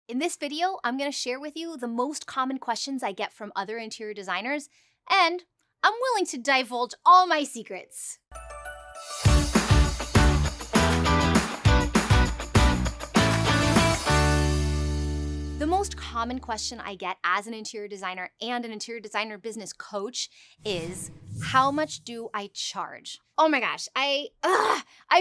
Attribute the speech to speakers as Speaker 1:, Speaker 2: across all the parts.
Speaker 1: In this video, I'm going to share with you the most common questions I get from other interior designers, and I'm willing to divulge all my secrets. The most common question I get as an interior designer and an interior designer business coach is, how much do I charge? Oh my gosh, I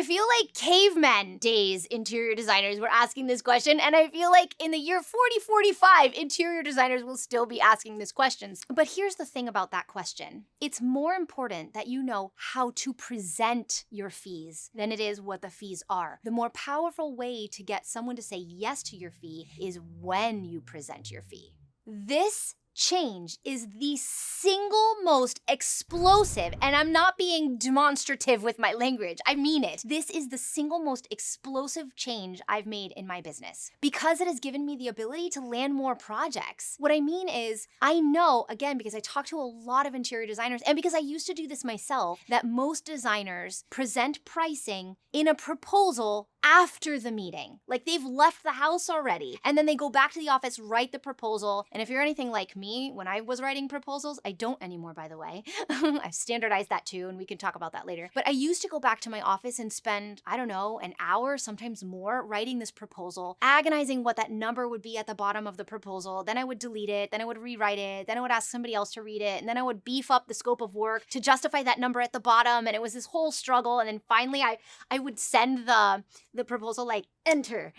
Speaker 1: feel like cavemen days interior designers were asking this question, and I feel like in the year 4045, interior designers will still be asking this question. But here's the thing about that question. It's more important that you know how to present your fees than it is what the fees are. The more powerful way to get someone to say yes to your fee is when you present your fee. This change is the single most explosive, and I'm not being demonstrative with my language, I mean it. This is the single most explosive change I've made in my business because it has given me the ability to land more projects. What I mean is, I know, again, because I talk to a lot of interior designers, and because I used to do this myself, that most designers present pricing in a proposal after the meeting. Like they've left the house already, and then they go back to the office, write the proposal. And if you're anything like me, when I was writing proposals, I don't anymore, by the way. I've standardized that too, and we can talk about that later. But I used to go back to my office and spend, I don't know, an hour, sometimes more, writing this proposal, agonizing what that number would be at the bottom of the proposal. Then I would delete it, then I would rewrite it, then I would ask somebody else to read it, and then I would beef up the scope of work to justify that number at the bottom, and it was this whole struggle. And then finally I would send the proposal like enter,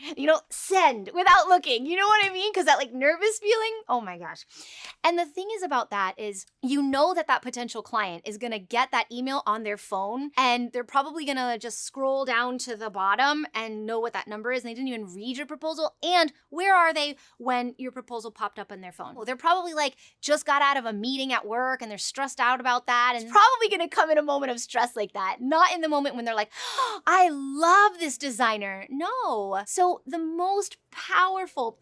Speaker 1: send without looking, you know what I mean? Because that like nervous feeling, oh my gosh. And the thing is about that is, you know that potential client is gonna get that email on their phone, and they're probably gonna just scroll down to the bottom and know what that number is, and they didn't even read your proposal. And where are they when your proposal popped up on their phone? Well, they're probably like just got out of a meeting at work and they're stressed out about that, and it's probably gonna come in a moment of stress like that, not in the moment when they're like, oh, I love this designer. No. So the most powerful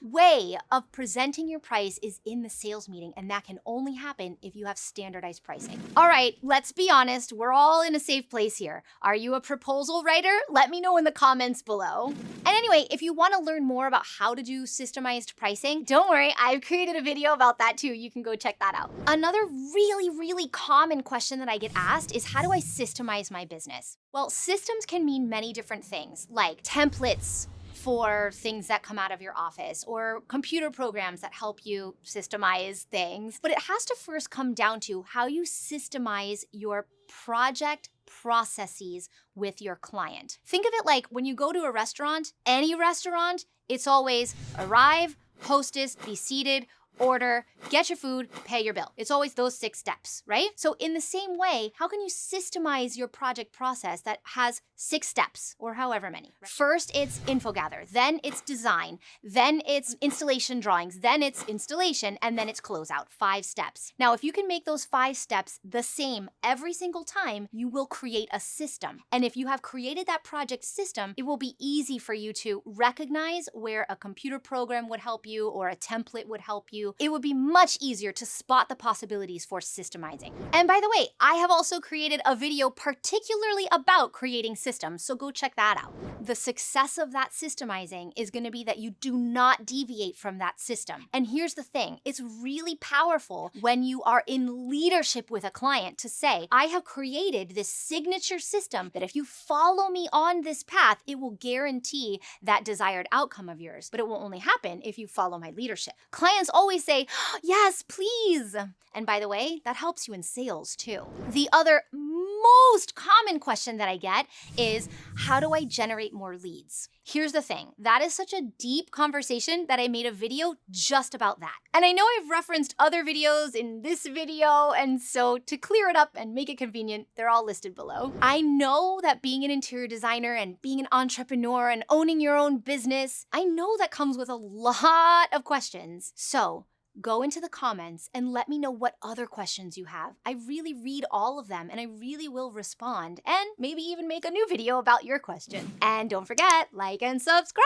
Speaker 1: way of presenting your price is in the sales meeting, and that can only happen if you have standardized pricing. All right, let's be honest, we're all in a safe place here. Are you a proposal writer? Let me know in the comments below. And anyway, if you want to learn more about how to do systemized pricing, don't worry, I've created a video about that too. You can go check that out. Another really common question that I get asked is, how do I systemize my business? Well, systems can mean many different things, like templates for things that come out of your office, or computer programs that help you systemize things. But it has to first come down to how you systemize your project processes with your client. Think of it like when you go to a restaurant, any restaurant, it's always arrive, hostess, be seated, order, get your food, pay your bill. It's always those 6 steps, right? So in the same way, how can you systemize your project process that has 6 steps, or however many? First, it's info gather, then it's design, then it's installation drawings, then it's installation, and then it's closeout. 5 steps. Now, if you can make those 5 steps the same every single time, you will create a system. And if you have created that project system, it will be easy for you to recognize where a computer program would help you or a template would help you. It would be much easier to spot the possibilities for systemizing. And by the way, I have also created a video particularly about creating systems, so go check that out. The success of that systemizing is going to be that you do not deviate from that system. And here's the thing, it's really powerful when you are in leadership with a client to say, I have created this signature system that if you follow me on this path, it will guarantee that desired outcome of yours. But it will only happen if you follow my leadership. Clients always say, yes, please. And by the way, that helps you in sales too. The other most common question that I get is, how do I generate more leads? Here's the thing, that is such a deep conversation that I made a video just about that. And I know I've referenced other videos in this video, and so to clear it up and make it convenient, they're all listed below. I know that being an interior designer and being an entrepreneur and owning your own business, I know that comes with a lot of questions. So go into the comments and let me know what other questions you have. I really read all of them, and I really will respond, and maybe even make a new video about your question. And don't forget, like and subscribe!